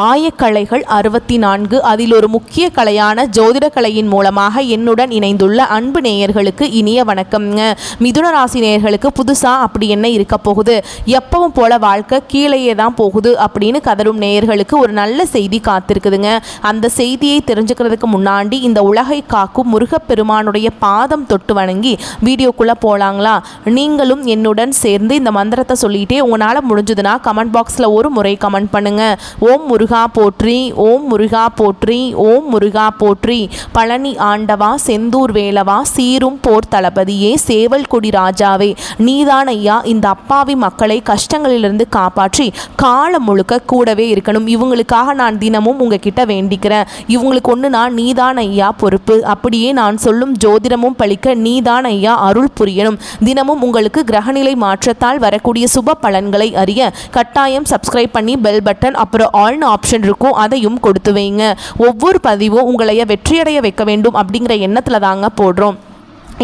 ஆயக்கலைகள் 64 அதில் ஒரு முக்கிய கலையான ஜோதிட கலையின் மூலமாக என்னுடன் இணைந்துள்ள அன்பு நேயர்களுக்கு இனிய வணக்கம்ங்க. மிதுன ராசி நேயர்களுக்கு புதுசாக அப்படி என்ன இருக்க போகுது, எப்பவும் போல வாழ்க்கை கீழேயே தான் போகுது அப்படின்னு கதரும் நேயர்களுக்கு ஒரு நல்ல செய்தி காத்திருக்குதுங்க. அந்த செய்தியை தெரிஞ்சுக்கிறதுக்கு முன்னாடி இந்த உலகை காக்கும் முருகப்பெருமானுடைய பாதம் தொட்டு வணங்கி வீடியோக்குள்ளே போகலாங்களா? நீங்களும் என்னுடன் சேர்ந்து இந்த மந்திரத்தை சொல்லிகிட்டே உங்களால் முடிஞ்சதுன்னா கமெண்ட் பாக்ஸில் ஒரு முறை கமெண்ட் பண்ணுங்கள். ஓம் முருகா போற்றி, ஓம் முருகா போற்றி, ஓம் முருகா போற்றி. பழனி ஆண்டவா, செந்தூர் வேலவா, சீரும் போர் தளபதியே, சேவல் கொடி ராஜாவே, நீதான் ஐயா இந்த அப்பாவி மக்களை கஷ்டங்களிலிருந்து காப்பாற்றி காலம் முழுக்க கூடவே இருக்கணும். இவங்களுக்காக நான் தினமும் உங்ககிட்ட வேண்டிக்கிறேன். இவங்களுக்கு ஒன்றுனா நீதான் ஐயா பொறுப்பு. அப்படியே நான் சொல்லும் ஜோதிடமும் பழிக்க நீதான் ஐயா அருள் புரியணும். தினமும் உங்களுக்கு கிரகநிலை மாற்றத்தால் வரக்கூடிய சுப பலன்களை அறிய கட்டாயம் சப்ஸ்கிரைப் பண்ணி பெல் பட்டன் அப்புறம் ஆல்னு ஆப்ஷன் இருக்கும், அதையும் கொடுத்து வைங்க. ஒவ்வொரு பதிவும் உங்களைய வெற்றியடைய வைக்க வேண்டும் அப்படிங்கிற எண்ணத்தில் தாங்க போடுறோம்.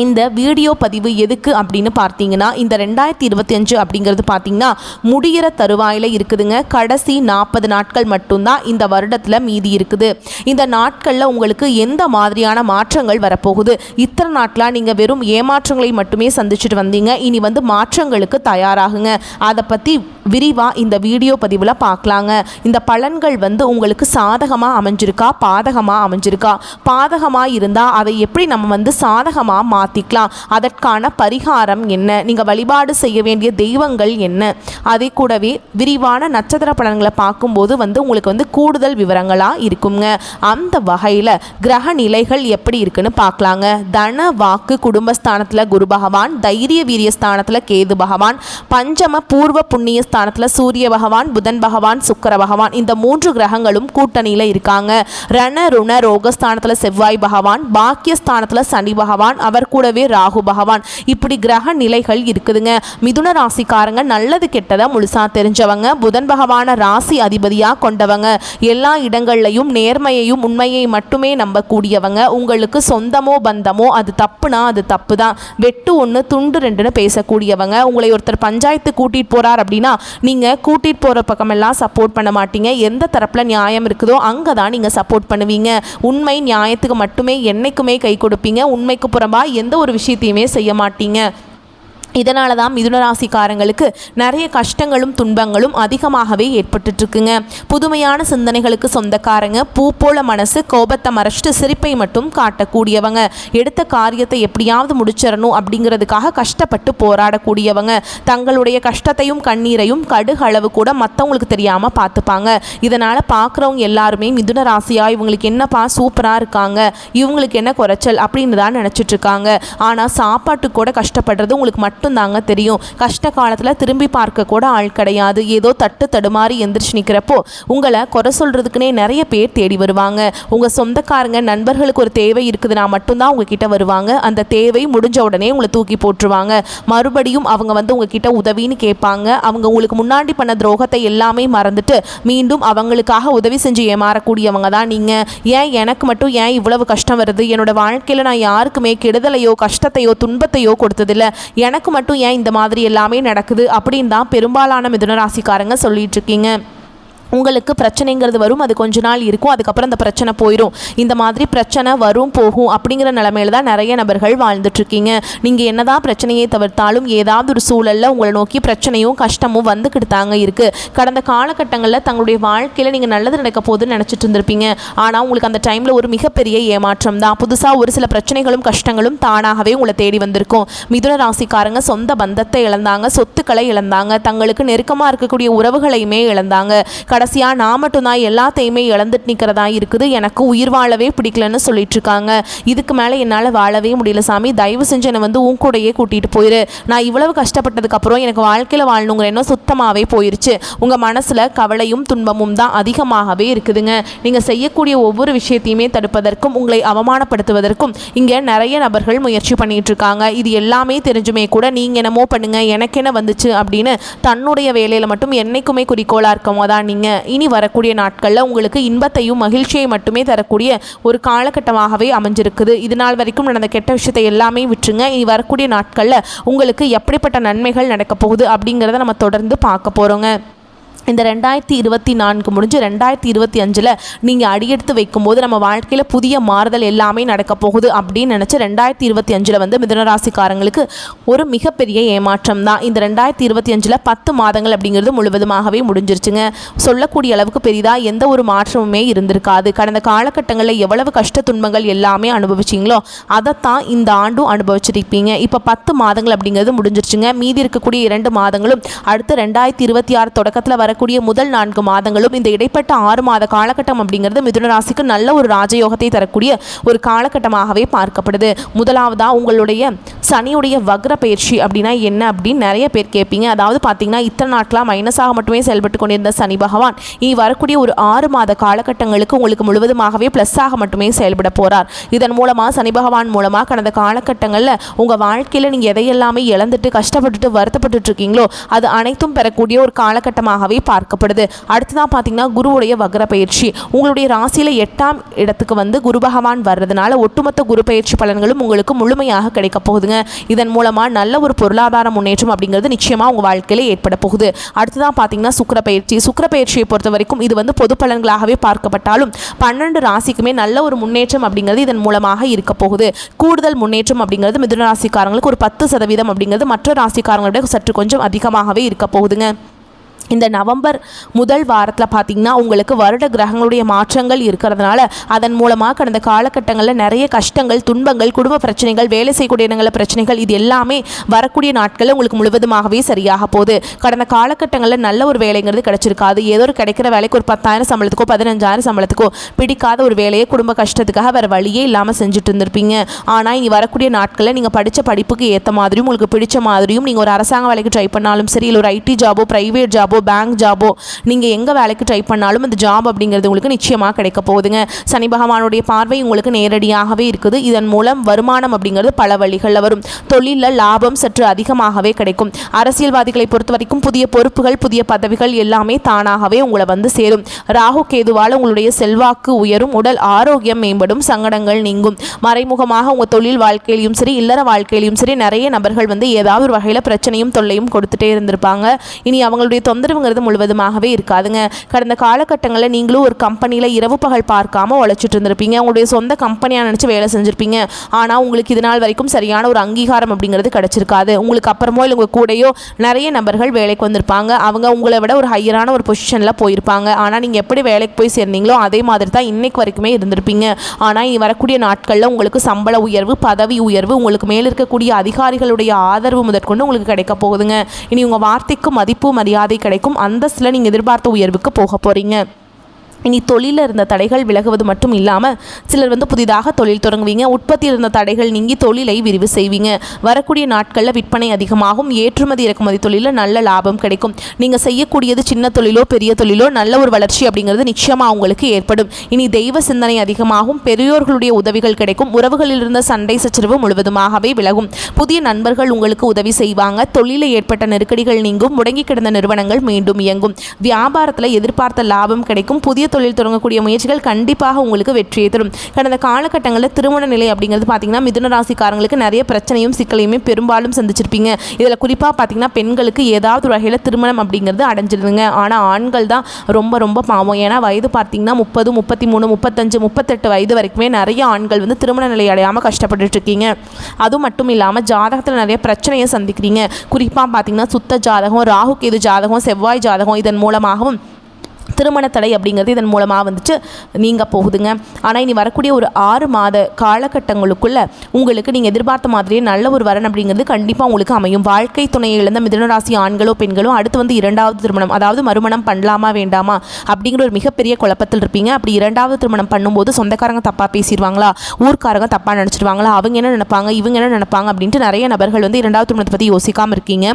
இந்த வீடியோ பதிவு எதுக்கு அப்படின்னு பார்த்தீங்கன்னா, இந்த 2025 அப்படிங்கிறது பார்த்தீங்கன்னா முடிகிற தருவாயில் இருக்குதுங்க. கடைசி 40 நாட்கள் மட்டும்தான் இந்த வருடத்தில் மீதி இருக்குது. இந்த நாட்களில் உங்களுக்கு எந்த மாதிரியான மாற்றங்கள் வரப்போகுது? இத்தனை நாட்களாக நீங்கள் வெறும் ஏமாற்றங்களை மட்டுமே சந்திச்சுட்டு வந்தீங்க. இனி மாற்றங்களுக்கு தயாராகுங்க. அதை பற்றி விரிவாக இந்த வீடியோ பதிவில் பார்க்கலாங்க. இந்த பலன்கள் உங்களுக்கு சாதகமாக அமைஞ்சிருக்கா, பாதகமாக அமைஞ்சிருக்கா? பாதகமாக இருந்தால் அதை எப்படி நம்ம சாதகமாக மாற்றிக்கலாம்? அதற்கான பரிகாரம் என்ன? நீங்கள் வழிபாடு செய்ய வேண்டிய தெய்வங்கள் என்ன? அதை கூடவே விரிவான நட்சத்திர பலன்களை பார்க்கும்போது உங்களுக்கு கூடுதல் விவரங்களாக இருக்குங்க. அந்த வகையில் கிரக நிலைகள் எப்படி இருக்குன்னு பார்க்கலாங்க. தன வாக்கு குடும்பஸ்தானத்தில் குரு பகவான், தைரிய வீரிய ஸ்தானத்தில் கேது பகவான், பஞ்சம பூர்வ புண்ணிய ஸ்தானத்தில் சூரிய பகவான், புதன் பகவான், சுக்கிர பகவான், இந்த 3 கிரகங்களும் கூட்டணியில் இருக்காங்க. ரண ருண ரோகஸ்தானத்தில் செவ்வாய் பகவான், பாக்கியஸ்தானத்தில் சனி பகவான், அவர் கூடவே ராகு பகவான். இப்படி கிரக நிலைகள் இருக்குதுங்க. மிதுன ராசிக்காரங்க நல்லது கெட்டதை முழுசா தெரிஞ்சவங்க, புதன் பகவான ராசி அதிபதியாக கொண்டவங்க, எல்லா இடங்கள்லையும் நேர்மையையும் உண்மையை மட்டுமே நம்பக்கூடியவங்க. உங்களுக்கு சொந்தமோ பந்தமோ அது தப்புனா அது தப்பு தான், வெட்டு 1 துண்டு 2ன்னு பேசக்கூடியவங்க. உங்களை ஒருத்தர் பஞ்சாயத்து கூட்டிகிட்டு போகிறார் அப்படின்னா நீங்கள் கூட்டிகிட்டு போகிற பக்கமெல்லாம் சப்போர்ட் பண்ண மாட்டீங்க. எந்த தரப்பில் நியாயம் இருக்குதோ அங்கே தான் நீங்கள் சப்போர்ட் பண்ணுவீங்க. உண்மை நியாயத்துக்கு மட்டுமே என்னைக்குமே கை கொடுப்பீங்க. உண்மைக்கு புறம்பாக எந்த ஒரு விஷயத்தையுமே செய்ய மாட்டீங்க. இதனால தான் மிதுன ராசிக்காரங்களுக்கு நிறைய கஷ்டங்களும் துன்பங்களும் அதிகமாகவே ஏற்பட்டுருக்குங்க. புதுமையான சிந்தனைகளுக்கு சொந்தக்காரங்க, பூ போல மனசு, கோபத்தை மறைச்சிட்டு சிரிப்பை மட்டும் காட்டக்கூடியவங்க, எடுத்த காரியத்தை எப்படியாவது முடிச்சிடணும் அப்படிங்கிறதுக்காக கஷ்டப்பட்டு போராடக்கூடியவங்க, தங்களுடைய கஷ்டத்தையும் கண்ணீரையும் கடுகளவு கூட மற்றவங்களுக்கு தெரியாமல் பார்த்துப்பாங்க. இதனால் பார்க்குறவங்க எல்லாருமே மிதுன ராசியாக இவங்களுக்கு என்னப்பா சூப்பராக இருக்காங்க, இவங்களுக்கு என்ன குறைச்சல் அப்படின்னு தான் நினச்சிட்ருக்காங்க. ஆனால் சாப்பாட்டுக்கு கூட கஷ்டப்படுறது உங்களுக்கு மட்டும் தாங்க தெரியும். கஷ்ட காலத்தில் திரும்பி பார்க்க கூட ஆள் கிடையாது. ஏதோ தட்டு தடுமாறி எந்திரிச்சு நிற்கிறப்போ உங்களை குறை சொல்றதுக்குன்னே நிறைய பேர் தேடி வருவாங்க. உங்கள் சொந்தக்காரங்க நண்பர்களுக்கு ஒரு தேவை இருக்குதுன்னா மட்டும்தான் உங்ககிட்ட வருவாங்க. அந்த தேவை முடிஞ்ச உடனே உங்களை தூக்கி போட்டுருவாங்க. மறுபடியும் அவங்க உங்ககிட்ட உதவின்னு கேட்பாங்க. அவங்க உங்களுக்கு முன்னாடி பண்ண துரோகத்தை எல்லாமே மறந்துட்டு மீண்டும் அவங்களுக்காக உதவி செஞ்சு ஏமாறக்கூடியவங்க தான் நீங்கள். ஏன் எனக்கு மட்டும் ஏன் இவ்வளவு கஷ்டம் வருது? என்னோட வாழ்க்கையில் நான் யாருக்குமே கெடுதலையோ கஷ்டத்தையோ துன்பத்தையோ கொடுத்ததில்லை, எனக்கு மட்டும் ஏன் இந்த மாதிரி எல்லாமே நடக்குது அப்படின்னு தான் பெரும்பாலான மிதுன ராசிக்காரங்க சொல்லிட்டு இருக்கீங்க. உங்களுக்கு பிரச்சனைங்கிறது வரும், அது கொஞ்ச நாள் இருக்கும், அதுக்கப்புறம் அந்த பிரச்சனை போயிடும். இந்த மாதிரி பிரச்சனை வரும் போகும் அப்படிங்கிற நிலைமையில தான் நிறைய நபர்கள் வாழ்ந்துட்டுருக்கீங்க. நீங்கள் என்னதான் பிரச்சனையை தவிர்த்தாலும் ஏதாவது ஒரு சூழலில் உங்களை நோக்கி பிரச்சனையும் கஷ்டமும் வந்துக்கிட்டு தாங்க இருக்குது. கடந்த காலகட்டங்களில் தங்களுடைய வாழ்க்கையில் நீங்கள் நல்லது நடக்க போகுதுன்னு நினச்சிட்டு இருந்திருப்பீங்க. ஆனால் உங்களுக்கு அந்த டைமில் ஒரு மிகப்பெரிய ஏமாற்றம் தான். புதுசாக ஒரு சில பிரச்சனைகளும் கஷ்டங்களும் தானாகவே உங்களை தேடி வந்திருக்கும். மிதுன ராசிக்காரங்க சொந்த பந்தத்தை இழந்தாங்க, சொத்துக்களை இழந்தாங்க, தங்களுக்கு நெருக்கமாக இருக்கக்கூடிய உறவுகளையுமே இழந்தாங்க. கடைசியாக நான் மட்டும்தான் எல்லாத்தையுமே இழந்துட்டு நிற்கிறதா இருக்குது, எனக்கு உயிர் வாழவே பிடிக்கலன்னு சொல்லிட்டு இருக்காங்க. இதுக்கு மேலே என்னால் வாழவே முடியல சாமி, தயவு செஞ்சு என்னை உன் கூடையே கூட்டிகிட்டு போயிரு. நான் இவ்வளவு கஷ்டப்பட்டதுக்கப்புறம் எனக்கு வாழ்க்கையில் வாழணுங்கிற எண்ணம் சுத்தமாகவே போயிருச்சு. உங்கள் மனசில் கவலையும் துன்பமும் தான் அதிகமாகவே இருக்குதுங்க. நீங்கள் செய்யக்கூடிய ஒவ்வொரு விஷயத்தையுமே தடுப்பதற்கும் உங்களை அவமானப்படுத்துவதற்கும் இங்கே நிறைய நபர்கள் முயற்சி பண்ணிட்டு இருக்காங்க. இது எல்லாமே தெரிஞ்சுமே கூட நீங்கள் என்னமோ பண்ணுங்க, எனக்கு என்ன வந்துச்சு அப்படின்னு தன்னுடைய வேலையில் மட்டும் என்னைக்குமே குறிக்கோளாக இருக்கவங்க தான் நீங்கள். இனி வரக்கூடிய நாட்களில் உங்களுக்கு இன்பத்தையும் மகிழ்ச்சியை மட்டுமே தரக்கூடிய ஒரு காலகட்டமாகவே அமைஞ்சிருக்குது. இது நாள் வரைக்கும் நடந்த கெட்ட விஷயத்தை எல்லாமே விட்டுருங்க. இனி வரக்கூடிய நாட்களில் உங்களுக்கு எப்படிப்பட்ட நன்மைகள் நடக்க போகுது அப்படிங்கிறத நம்ம தொடர்ந்து பார்க்க போகிறோங்க. இந்த 2024 முடிஞ்சு 2025 நீங்கள் அடியெடுத்து வைக்கும்போது நம்ம வாழ்க்கையில் புதிய மாறுதல் எல்லாமே நடக்க போகுது அப்படின்னு நினச்சி 2025 வந்து மிதுனராசிக்காரங்களுக்கு ஒரு மிகப்பெரிய ஏமாற்றம் தான். இந்த 2025 10 மாதங்கள் அப்படிங்கிறது முழுவதுமாகவே முடிஞ்சிருச்சுங்க. சொல்லக்கூடிய அளவுக்கு பெரிதாக எந்த ஒரு மாற்றமுமே இருந்திருக்காது. கடந்த காலகட்டங்களில் எவ்வளவு கஷ்ட துன்பங்கள் எல்லாமே அனுபவிச்சிங்களோ அதைத்தான் இந்த ஆண்டும் அனுபவிச்சிருப்பீங்க. இப்போ 10 மாதங்கள் அப்படிங்கிறது முடிஞ்சிருச்சுங்க. மீதி இருக்கக்கூடிய 2 மாதங்களும் அடுத்து 2026 தொடக்கத்தில் வர கூடிய முதல் 4 மாதங்களும் இந்த இடைப்பட்ட 6 மாத காலகட்டம் அப்படிங்கிறது மிதுன ராசிக்கு நல்ல ஒரு ராஜயோகத்தை தரக்கூடிய ஒரு காலகட்டமாகவே பார்க்கப்படுது. முதலாவதா உங்களுடைய சனியுடைய வக்ர பயிற்சி அப்படின்னா என்ன அப்படின்னு நிறைய பேர் கேட்பீங்க. அதாவது பார்த்தீங்கன்னா இத்தனை நாட்களாக மைனஸாக மட்டுமே செயல்பட்டு கொண்டிருந்த சனி பகவான் இனி வரக்கூடிய ஒரு 6 மாத காலகட்டங்களுக்கு உங்களுக்கு முழுவதுமாகவே ப்ளஸ்ஸாக மட்டுமே செயல்பட போகிறார். இதன் மூலமாக சனி பகவான் மூலமாக கடந்த காலகட்டங்களில் உங்கள் வாழ்க்கையில் நீங்கள் எதையெல்லாமே இழந்துட்டு கஷ்டப்பட்டுட்டு வருத்தப்பட்டு இருக்கீங்களோ அது அனைத்தும் பெறக்கூடிய ஒரு காலகட்டமாகவே பார்க்கப்படுது. அடுத்ததான் பார்த்தீங்கன்னா குருவுடைய வக்ர பயிற்சி உங்களுடைய ராசியில் 8ஆம் இடத்துக்கு வந்து குரு பகவான் வர்றதுனால ஒட்டுமொத்த குரு பயிற்சி பலன்களும் உங்களுக்கு முழுமையாக கிடைக்க போகுதுங்க. இதன் மூலமாக நல்ல ஒரு பொருளாதார முன்னேற்றம் அப்படிங்கிறது நிச்சயமாக உங்கள் வாழ்க்கையில் ஏற்பட போகுது. அடுத்ததான் பார்த்தீங்கன்னா சுக்கிர பயிற்சியை பொறுத்த வரைக்கும் இது வந்து பொது பலன்களாகவே பார்க்கப்பட்டாலும் 12 ராசிக்குமே நல்ல ஒரு முன்னேற்றம் அப்படிங்கிறது இதன் மூலமாக இருக்க போகுது. கூடுதல் முன்னேற்றம் அப்படிங்கிறது மிதுன ராசிக்காரங்களுக்கு ஒரு 10% அப்படிங்கிறது மற்ற ராசிக்காரங்களோட சற்று கொஞ்சம் அதிகமாகவே இருக்க போகுதுங்க. இந்த நவம்பர் முதல் வாரத்தில் பார்த்திங்கன்னா உங்களுக்கு வருட கிரகங்களுடைய மாற்றங்கள் இருக்கிறதுனால அதன் மூலமாக கடந்த காலகட்டங்களில் நிறைய கஷ்டங்கள் துன்பங்கள் குடும்ப பிரச்சனைகள் வேலை செய்யக்கூடிய இடங்களில் பிரச்சனைகள் இது எல்லாமே வரக்கூடிய நாட்களில் உங்களுக்கு முழுவதுமாகவே சரியாக போகுது. கடந்த காலகட்டங்களில் நல்ல ஒரு வேலைங்கிறது கிடைச்சிருக்காது. ஏதோ ஒரு கிடைக்கிற வேலைக்கு ஒரு 10,000 சம்பளத்துக்கோ 15,000 சம்பளத்துக்கோ பிடிக்காத ஒரு வேலையை குடும்ப கஷ்டத்துக்காக வேறு வழியே இல்லாமல் செஞ்சுட்டு இருந்திருப்பீங்க. ஆனால் இனி வரக்கூடிய நாட்களில் நீங்கள் படித்த படிப்புக்கு ஏற்ற மாதிரியும் உங்களுக்கு பிடிச்ச மாதிரியும் நீங்கள் ஒரு அரசாங்க வேலைக்கு ட்ரை பண்ணாலும் சரி இல்லை ஒரு ஐடி ஜாபோ ப்ரைவேட் ஜாபோ பேங்க் ஜாபோ நீங்கள் எங்கே வேலைக்கு ட்ரை பண்ணாலும் அந்த ஜாப் அப்படிங்கிறது உங்களுக்கு நிச்சயமாக கிடைக்க போகுதுங்க. சனி பகவானுடைய பார்வை உங்களுக்கு நேரடியாகவே இருக்குது. இதன் மூலம் வருமானம் அப்படிங்கிறது பல வழிகளில் வரும். தொழிலில் லாபம் சற்று அதிகமாகவே கிடைக்கும். அரசியல்வாதிகளை பொறுத்த வரைக்கும் புதிய பொறுப்புகள் புதிய பதவிகள் எல்லாமே தானாகவே உங்களை வந்து சேரும். ராகு கேதுவால் உங்களுடைய செல்வாக்கு உயரும். உடல் ஆரோக்கியம் மேம்படும். சங்கடங்கள் நீங்கும். மறைமுகமாக உங்கள் தொழில் வாழ்க்கையிலையும் சரி இல்லற வாழ்க்கையிலையும் சரி நிறைய நபர்கள் வந்து ஏதாவது ஒரு வகையில் பிரச்சனையும் தொல்லையும் கொடுத்துட்டே இருந்திருப்பாங்க. இனி அவங்களுடைய தொந்தரவுங்கிறது முழுவதுமாகவே இருக்காதுங்க. கடந்த காலகட்டங்களில் நீங்களும் ஒரு கம்பெனியில் இரவு பகல் பார்க்காம உழைச்சிட்டு இருந்திருப்பீங்க. உங்களுடைய சொந்த கம்பெனியாக நினச்சி வேலை செஞ்சுருப்பீங்க. ஆனால் உங்களுக்கு இது நாள் வரைக்கும் சரியான ஒரு அங்கீகாரம் அப்படிங்கிறது கிடைச்சிருக்காது. உங்களுக்கு அப்புறமோ இல்லை உங்கள் கூடயோ நிறைய நபர்கள் வேலைக்கு வந்திருப்பாங்க. அவங்க உங்களை விட ஒரு ஹையரான ஒரு பொசிஷனில் போயிருப்பாங்க. ஆனால் நீங்கள் எப்படி வேலைக்கு போய் சேர்ந்தீங்களோ அதே மாதிரி தான் இன்னைக்கு வரைக்குமே இருந்திருப்பீங்க. ஆனால் இனி வரக்கூடிய நாட்களில் உங்களுக்கு சம்பள உயர்வு பதவி உயர்வு உங்களுக்கு மேலே இருக்கக்கூடிய அதிகாரிகளுடைய ஆதரவு முதற்கொண்டு உங்களுக்கு கிடைக்க போகுதுங்க. இனி உங்கள் வார்த்தைக்கு மதிப்பு மரியாதை கிடைக்கும். அந்தஸ்தில் நீங்கள் எதிர்பார்த்த உயர்வுக்கு போக போகிறீங்க. இனி தொழிலில் இருந்த தடைகள் விலகுவது மட்டும் இல்லாமல் சிலர் வந்து புதிதாக தொழில் தொடங்குவீங்க. உற்பத்தியில் இருந்த தடைகள் நீங்கி தொழிலை விரிவு செய்வீங்க. வரக்கூடிய நாட்களில் விற்பனை அதிகமாகும். ஏற்றுமதி இறக்குமதி தொழிலில் நல்ல லாபம் கிடைக்கும். நீங்கள் செய்யக்கூடியது சின்ன தொழிலோ பெரிய தொழிலோ நல்ல ஒரு வளர்ச்சி அப்படிங்கிறது நிச்சயமாக உங்களுக்கு ஏற்படும். இனி தெய்வ சிந்தனை அதிகமாகும். பெரியோர்களுடைய உதவிகள் கிடைக்கும். உறவுகளில் இருந்த சண்டை சச்சரவு முழுவதுமாகவே விலகும். புதிய நண்பர்கள் உங்களுக்கு உதவி செய்வாங்க. தொழிலில் ஏற்பட்ட நெருக்கடிகள் நீங்கும். முடங்கி கிடந்த நிறுவனங்கள் மீண்டும் இயங்கும். வியாபாரத்தில் எதிர்பார்த்த லாபம் கிடைக்கும். புதிய தொழில் தொடங்கக்கூடிய முயற்சிகள் கண்டிப்பாக உங்களுக்கு வெற்றியை தரும். கடந்த காலகட்டங்களில் திருமண நிலை அப்படிங்கிறது பார்த்தீங்கன்னா மிதுன ராசிக்காரங்களுக்கு நிறைய பிரச்சனையும் சிக்கலையுமே பெரும்பாலும் சந்திச்சிருப்பீங்க. இதில் குறிப்பாக பார்த்தீங்கன்னா பெண்களுக்கு ஏதாவது ஒரு வகையில் திருமணம் அப்படிங்கிறது அடைஞ்சிருதுங்க. ஆனால் ஆண்கள் தான் ரொம்ப ரொம்ப பாவம். ஏன்னா வயது பார்த்தீங்கன்னா 30 33 35 38 வயது வரைக்குமே நிறைய ஆண்கள் வந்து திருமண நிலை அடையாமல் கஷ்டப்பட்டுட்டு இருக்கீங்க. அதுவும் மட்டும் இல்லாமல் ஜாதகத்தில் நிறைய பிரச்சனையை சந்திக்கிறீங்க. குறிப்பாக பார்த்தீங்கன்னா சுத்த ஜாதகம் ராகு கேது ஜாதகம் செவ்வாய் ஜாதகம் இதன் மூலமாகவும் திருமண தடை அப்படிங்கிறது இதன் மூலமாக வந்துட்டு நீங்கள் போகுதுங்க. ஆனால் இனி வரக்கூடிய ஒரு 6 மாத காலகட்டங்களுக்குள்ள உங்களுக்கு நீங்கள் எதிர்பார்த்த மாதிரியே நல்ல ஒரு வரன் அப்படிங்கிறது கண்டிப்பாக உங்களுக்கு அமையும். வாழ்க்கை துணையை இழந்த மிதுனராசி ஆண்களோ பெண்களோ அடுத்து வந்து 2வது திருமணம் அதாவது மறுமணம் பண்ணலாமா வேண்டாமா அப்படிங்கிற ஒரு மிகப்பெரிய குழப்பத்தில் இருப்பீங்க. அப்படி 2வது திருமணம் பண்ணும்போது சொந்தக்காரங்க தப்பாக பேசிடுவாங்களா ஊர்க்காரங்க தப்பாக நினச்சிடுவாங்களா அவங்க என்ன நினைப்பாங்க இவங்க என்ன நினைப்பாங்க அப்படின்ட்டு நிறைய நபர்கள் வந்து 2வது திருமணத்தை பற்றி யோசிக்காமல் இருக்கீங்க.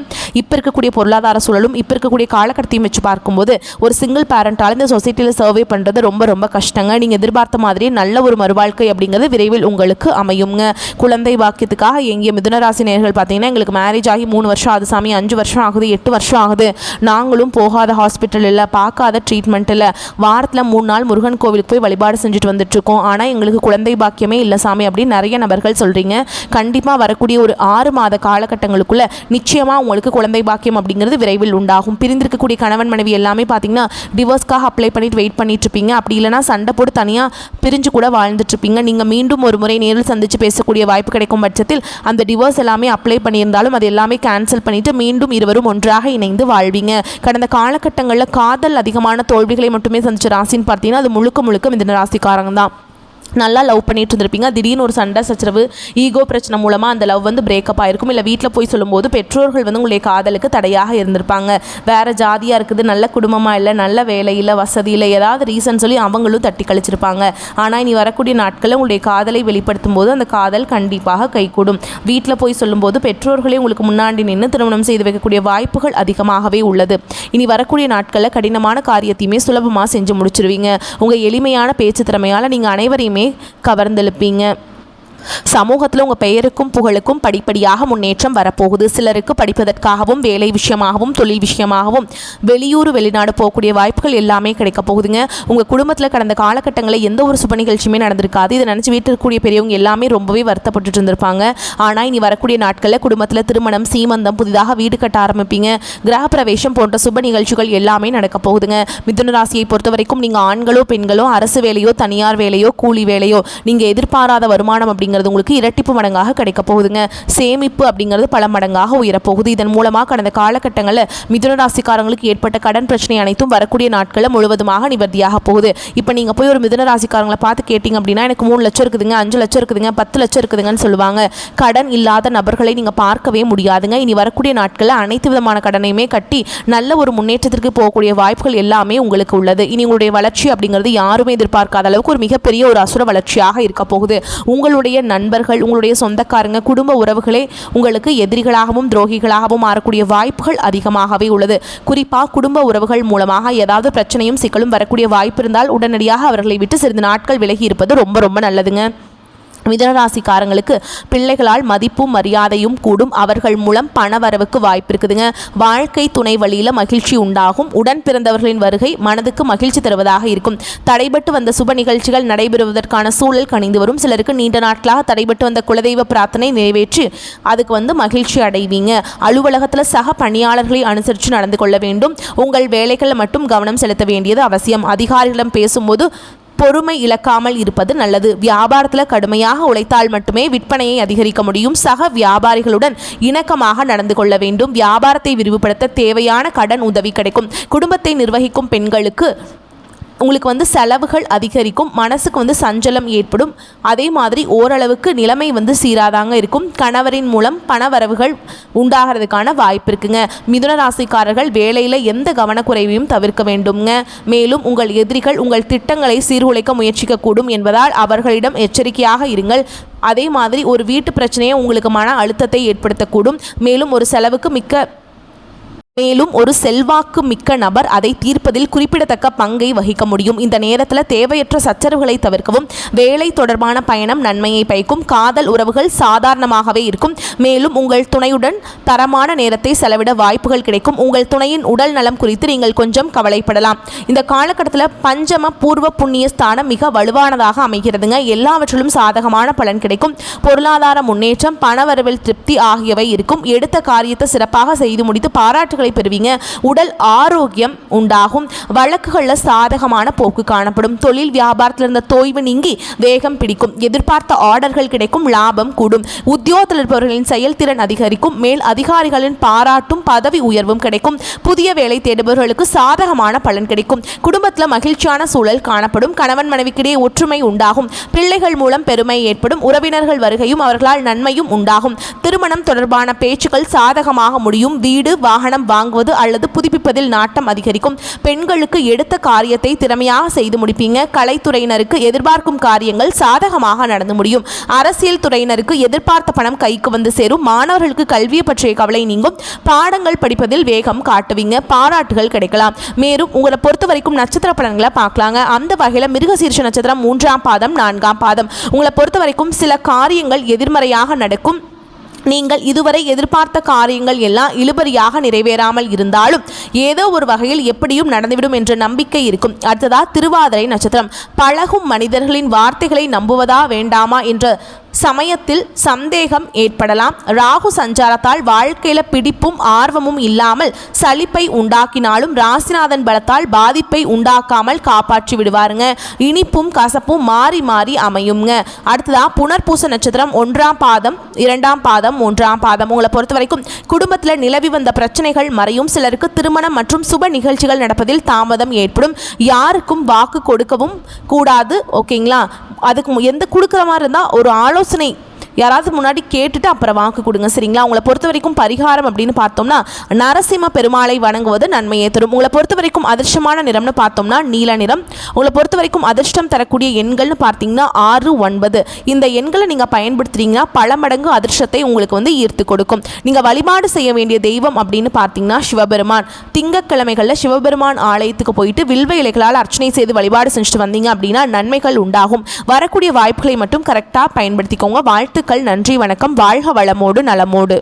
இப்போ இருக்கக்கூடிய பொருளாதார சூழலும் இப்போ இருக்கக்கூடிய காலகட்டத்தையும் வச்சு பார்க்கும்போது ஒரு சிங்கிள் பேரண்ட் கரண்டால் இந்த சொசைட்டியில் சர்வே பண்ணுறது ரொம்ப ரொம்ப கஷ்டங்க. நீங்கள் எதிர்பார்த்த மாதிரி நல்ல ஒரு மறுவாழ்க்கை அப்படிங்கிறது விரைவில் உங்களுக்கு அமையுங்க. குழந்தை பாக்கியத்துக்காக எங்கிய மிதுனராசி நேயர்கள் பார்த்தீங்கன்னா, எங்களுக்கு மேரேஜ் ஆகி 3 வருஷம் ஆகுது சாமி, 5 வருஷம் ஆகுது, 8 வருஷம் ஆகுது, நாங்களும் போகாத ஹாஸ்பிட்டல் இல்லை, பார்க்காத ட்ரீட்மெண்ட் இல்லை, வாரத்தில் 3 நாள் முருகன் கோவிலுக்கு போய் வழிபாடு செஞ்சுட்டு வந்துட்டுருக்கோம், ஆனால் எங்களுக்கு குழந்தை பாக்கியமே இல்லை சாமி அப்படின்னு நிறைய நபர்கள் சொல்கிறீங்க. கண்டிப்பாக வரக்கூடிய ஒரு 6 மாத காலகட்டங்களுக்குள்ள நிச்சயமாக உங்களுக்கு குழந்தை பாக்கியம் அப்படிங்கிறது விரைவில் உண்டாகும். பிரிந்திருக்கக்கூடிய கணவன் மனைவி எல்லாமே பார்த்தீங்கன்னா டிவோர்ஸ்க்காக அப்ளை பண்ணிட்டு வெயிட் பண்ணிட்டு இருப்பீங்க. அப்படி இல்லைனா சண்டை போட்டு தனியாக பிரிஞ்சு கூட வாழ்ந்துட்டு இருப்பீங்க. நீங்கள் மீண்டும் ஒரு முறை நேரில் சந்தித்து பேசக்கூடிய வாய்ப்பு கிடைக்கும் பட்சத்தில் அந்த டிவோர்ஸ் எல்லாமே அப்ளை பண்ணியிருந்தாலும் அது எல்லாமே கேன்சல் பண்ணிவிட்டு மீண்டும் இருவரும் ஒன்றாக இணைந்து வாழ்வீங்க. கடந்த காலகட்டங்களில் காதல் அதிகமான தோல்விகளை மட்டுமே சந்திச்ச ராசின்னு பார்த்தீங்கன்னா அது முழுக்க முழுக்க இந்த ராசிக்காரங்க தான். நல்லா லவ் பண்ணிட்டு இருந்திருப்பீங்க. திடீர்னு ஒரு சண்டை சச்சரவு ஈகோ பிரச்சனை மூலமாக அந்த லவ் வந்து பிரேக்கப் ஆகிருக்கும். இல்லை வீட்டில் போய் சொல்லும்போது பெற்றோர்கள் வந்து உங்களுடைய காதலுக்கு தடையாக இருந்திருப்பாங்க. வேறு ஜாதியாக இருக்குது, நல்ல குடும்பமாக இல்லை, நல்ல வேலை இல்லை, வசதி இல்லை, ஏதாவது ரீசன் சொல்லி அவங்களும் தட்டி கழிச்சிருப்பாங்க. ஆனால் இனி வரக்கூடிய நாட்களில் உங்களுடைய காதலை வெளிப்படுத்தும் போது அந்த காதல் கண்டிப்பாக கைகூடும். வீட்டில் போய் சொல்லும்போது பெற்றோர்களே உங்களுக்கு முன்னாடி நின்று திருமணம் செய்து வைக்கக்கூடிய வாய்ப்புகள் அதிகமாகவே உள்ளது. இனி வரக்கூடிய நாட்களில் கடினமான காரியத்தையுமே சுலபமாக செஞ்சு முடிச்சிருவீங்க. உங்கள் எளிமையான பேச்சு திறமையால் நீங்கள் அனைவரையுமே கவர்ந்தெழுப்பீங்க. சமூகத்தில் உங்கள் பெயருக்கும் புகழுக்கும் படிப்படியாக முன்னேற்றம் வரப்போகுது. சிலருக்கு படிப்பதற்காகவும் வேலை விஷயமாகவும் தொழில் விஷயமாகவும் வெளியூர் வெளிநாடு போகக்கூடிய வாய்ப்புகள் எல்லாமே கிடைக்க போகுதுங்க. உங்கள் குடும்பத்தில் கடந்த காலகட்டங்களில் எந்த ஒரு சுப நிகழ்ச்சியுமே நடந்திருக்காது. இதை நினச்சி வீட்டில் இருக்கக்கூடிய பெரியவங்க எல்லாமே ரொம்பவே வருத்தப்பட்டு இருந்திருப்பாங்க. ஆனால் இனி வரக்கூடிய நாட்களில் குடும்பத்தில் திருமணம், சீமந்தம், புதிதாக வீடு கட்ட ஆரம்பிப்பீங்க. கிரகப்பிரவேசம் போன்ற சுப நிகழ்ச்சிகள் எல்லாமே நடக்க போகுதுங்க. மிதுன ராசியை பொறுத்த வரைக்கும் நீங்கள் ஆண்களோ பெண்களோ அரசு வேலையோ தனியார் வேலையோ கூலி வேலையோ நீங்கள் எதிர்பாராத வருமானம் அப்படிங்கிறது உங்களுக்கு இரட்டிப்பு மடங்காக கிடைக்க போகுதுங்க. சேமிப்பு அப்படிங்கிறது பல மடங்காக உயரப்போகுது. இதன் மூலமாக கடந்த காலகட்டங்களில் மிதுன ராசிக்காரங்களுக்கு ஏற்பட்ட கடன் பிரச்சனை அனைத்தும் வரக்கூடிய நாட்களில் முழுவதுமாக நிவர்த்தியாக போகுது. இப்போ நீங்கள் போய் ஒரு மிதுன ராசிக்காரங்களை பார்த்து கேட்டிங்க அப்படின்னா எனக்கு 3 லட்சம் இருக்குதுங்க, 5 லட்சம் இருக்குதுங்க, 10 லட்சம் இருக்குதுங்கன்னு சொல்லுவாங்க. கடன் இல்லாத நபர்களை நீங்கள் பார்க்கவே முடியாதுங்க. இனி வரக்கூடிய நாட்களில் அனைத்து விதமான கடனையுமே கட்டி நல்ல ஒரு முன்னேற்றத்திற்கு போகக்கூடிய வாய்ப்புகள் எல்லாமே உங்களுக்கு உள்ளது. இனி உங்களுடைய வளர்ச்சி அப்படிங்கிறது யாருமே எதிர்பார்க்காத அளவுக்கு ஒரு மிகப்பெரிய ஒரு அசுர வளர்ச்சியாக இருக்க போகுது. உங்களுடைய நண்பர்கள், உங்களுடைய சொந்தக்காரங்க, குடும்ப உறவுகளே உங்களுக்கு எதிரிகளாகவும் துரோகிகளாகவும் மாறக்கூடிய வாய்ப்புகள் அதிகமாகவே உள்ளது. குறிப்பாக குடும்ப உறவுகள் மூலமாக ஏதாவது பிரச்சனையும் சிக்கலும் வரக்கூடிய வாய்ப்பு இருந்தால் உடனடியாக அவர்களை விட்டு சிறிது நாட்கள் விலகி இருப்பது ரொம்ப ரொம்ப நல்லதுங்க. மிதுனராசிக்காரங்களுக்கு பிள்ளைகளால் மதிப்பும் மரியாதையும் கூடும். அவர்கள் மூலம் பணவரவுக்கு வாய்ப்பு இருக்குதுங்க. வாழ்க்கை துணை வழியில் மகிழ்ச்சி உண்டாகும். உடன் பிறந்தவர்களின் வருகை மனதுக்கு மகிழ்ச்சி தருவதாக இருக்கும். தடைபட்டு வந்த சுப நிகழ்ச்சிகள் நடைபெறுவதற்கான சூழல் கணிந்து வரும். சிலருக்கு நீண்ட நாட்களாக தடைபட்டு வந்த குலதெய்வ பிரார்த்தனை நிறைவேற்றி அதுக்கு மகிழ்ச்சி அடைவீங்க. அலுவலகத்தில் சக பணியாளர்களை அனுசரித்து நடந்து கொள்ள வேண்டும். உங்கள் வேலைகளில் மட்டும் கவனம் செலுத்த வேண்டியது அவசியம். அதிகாரிகளிடம் பேசும்போது பொறுமை இழக்காமல் இருப்பது நல்லது. வியாபாரத்தில் கடுமையாக உழைத்தால் மட்டுமே விற்பனையை அதிகரிக்க முடியும். சக வியாபாரிகளுடன் இணக்கமாக நடந்து கொள்ள வேண்டும். வியாபாரத்தை விரிவுபடுத்த தேவையான கடன் உதவி கிடைக்கும். குடும்பத்தை நிர்வகிக்கும் பெண்களுக்கு உங்களுக்கு செலவுகள் அதிகரிக்கும். மனசுக்கு சஞ்சலம் ஏற்படும். அதே மாதிரி ஓரளவுக்கு நிலைமை சீராதாங்க இருக்கும். கணவரின் மூலம் பணவரவுகள் உண்டாகிறதுக்கான வாய்ப்பு இருக்குங்க. மிதுன ராசிக்காரர்கள் வேலையில் எந்த கவனக்குறைவையும் தவிர்க்க வேண்டுங்க. மேலும் உங்கள் எதிரிகள் உங்கள் திட்டங்களை சீர்குலைக்க முயற்சிக்கக்கூடும் என்பதால் அவர்களிடம் எச்சரிக்கையாக இருங்கள். அதே மாதிரி ஒரு வீட்டு பிரச்சனையை உங்களுக்கு மன அழுத்தத்தை ஏற்படுத்தக்கூடும். மேலும் ஒரு செல்வாக்கு மிக்க நபர் அதை தீர்ப்பதில் குறிப்பிடத்தக்க பங்கை வகிக்க முடியும். இந்த நேரத்தில் தேவையற்ற சச்சரவுகளை தவிர்க்கவும். வேலை தொடர்பான பயணம் நன்மையை பயக்கும். காதல் உறவுகள் சாதாரணமாகவே இருக்கும். மேலும் உங்கள் துணையுடன் தரமான நேரத்தை செலவிட வாய்ப்புகள் கிடைக்கும். உங்கள் துணையின் உடல் நலம் குறித்து நீங்கள் கொஞ்சம் கவலைப்படலாம். இந்த காலகட்டத்தில் பஞ்சம பூர்வ புண்ணிய ஸ்தானம் மிக வலுவானதாக அமைகிறதுங்க. எல்லாவற்றிலும் சாதகமான பலன் கிடைக்கும். பொருளாதார முன்னேற்றம், பணவரவில் திருப்தி ஆகியவை இருக்கும். எடுத்த காரியத்தை சிறப்பாக செய்து முடித்து பாராட்டுகள் பெறுவீங்க. உடல் ஆரோக்கியம் உண்டாகும். வழக்குகளில் சாதகமான போக்கு காணப்படும். தொழில் வியாபாரத்தில் இருந்த தொய்வு நீங்கி வேகம் பிடிக்கும். எதிர்பார்த்த ஆர்டர்கள் கிடைக்கும். லாபம் கூடும். உத்தியோகத்தில் இருப்பவர்களின் செயல்திறன் அதிகரிக்கும். மேல் அதிகாரிகளின் பாராட்டும் பதவி உயர்வும் கிடைக்கும். புதிய வேலை தேடுபவர்களுக்கு சாதகமான பலன் கிடைக்கும். குடும்பத்தில் மகிழ்ச்சியான சூழல் காணப்படும். கணவன் மனைவிக்கிடையே ஒற்றுமை உண்டாகும். பிள்ளைகள் மூலம் பெருமை ஏற்படும். உறவினர்கள் வருகையும் அவர்களால் நன்மையும் உண்டாகும். திருமணம் தொடர்பான பேச்சுக்கள் சாதகமாக முடியும். வீடு வாகனம் வாங்குவது அல்லது புதுப்பிப்பதில் நாட்டம் அதிகரிக்கும். பெண்களுக்கு எடுத்த காரியத்தை திறமையாக செய்து முடிப்பீங்க. கலைத்துறையினருக்கு எதிர்பார்க்கும் காரியங்கள் சாதகமாக நடந்து முடியும். அரசியல் துறையினருக்கு எதிர்பார்த்த பணம் கைக்கு வந்து சேரும். மாணவர்களுக்கு கல்வியை பற்றிய கவலை நீங்கும். பாடங்கள் படிப்பதில் வேகம் காட்டுவீங்க. பாராட்டுகள் கிடைக்கலாம். மேலும் உங்களை பொறுத்த வரைக்கும் நட்சத்திர பலன்களை பார்க்கலாங்க. அந்த வகையில் மிருகசீரிஷ நட்சத்திரம் 3ஆம் பாதம் 4ஆம் பாதம். உங்களை பொறுத்த வரைக்கும் சில காரியங்கள் எதிர்மறையாக நடக்கும். நீங்கள் இதுவரை எதிர்பார்த்த காரியங்கள் எல்லாம் இழுபறியாக நிறைவேறாமல் இருந்தாலும் ஏதோ ஒரு வகையில் எப்படியும் நடந்துவிடும் என்ற நம்பிக்கை இருக்கும். அடுத்ததா திருவாதிரை நட்சத்திரம். பழகும் மனிதர்களின் வார்த்தைகளை நம்புவதா வேண்டாமா என்ற சமயத்தில் சந்தேகம் ஏற்படலாம். ராகு சஞ்சாரத்தால் வாழ்க்கையில் பிடிப்பும் ஆர்வமும் இல்லாமல் சலிப்பை உண்டாக்கினாலும் ராசிநாதன் பலத்தால் பாதிப்பை உண்டாக்காமல் காப்பாற்றி விடுவாருங்க. இனிப்பும் கசப்பும் மாறி மாறி அமையுங்க. அடுத்ததா புனர்பூச நட்சத்திரம் 1ஆம் பாதம் 2ஆம் பாதம் 3ஆம் பாதம். உங்களை பொறுத்த வரைக்கும் குடும்பத்தில் நிலவி வந்த பிரச்சனைகள் மறையும். சிலருக்கு திருமணம் மற்றும் சுப நிகழ்ச்சிகள் நடப்பதில் தாமதம் ஏற்படும். யாருக்கும் வாக்கு கொடுக்கவும் கூடாது. ஓகேங்களா? அதுக்கு எந்த கொடுக்குற மாதிரி இருந்தால் ஒரு ஆலோசனை யாராவது முன்னாடி கேட்டுட்டு அப்புறம் வாக்கு கொடுங்க. சரிங்களா? உங்களை பொறுத்த வரைக்கும் பரிகாரம் அப்படின்னு பார்த்தோம்னா நரசிம்ம பெருமாளை வணங்குவது நன்மையை தரும். உங்களை பொறுத்த வரைக்கும் அதிர்ஷ்டமான நிறம்னு பார்த்தோம்னா நீல நிறம். உங்களை பொறுத்த வரைக்கும் அதிர்ஷ்டம் தரக்கூடிய எண்கள்னு பார்த்தீங்கன்னா 6, 9. இந்த எண்களை நீங்கள் பயன்படுத்துறீங்கன்னா பல மடங்கு அதிர்ஷ்டத்தை உங்களுக்கு வந்து ஈர்த்து கொடுக்கும். நீங்கள் வழிபாடு செய்ய வேண்டிய தெய்வம் அப்படின்னு பார்த்தீங்கன்னா சிவபெருமான். திங்கட்கிழமைகளில் சிவபெருமான் ஆலயத்துக்கு போயிட்டு வில்வ இலைகளால் அர்ச்சனை செய்து வழிபாடு செஞ்சுட்டு வந்தீங்க அப்படின்னா நன்மைகள் உண்டாகும். வரக்கூடிய வாய்ப்புகளை மட்டும் கரெக்டாக பயன்படுத்திக்கோங்க. வாழ்த்து. நன்றி, வணக்கம். வாழ்க வளமோடு நலமோடு.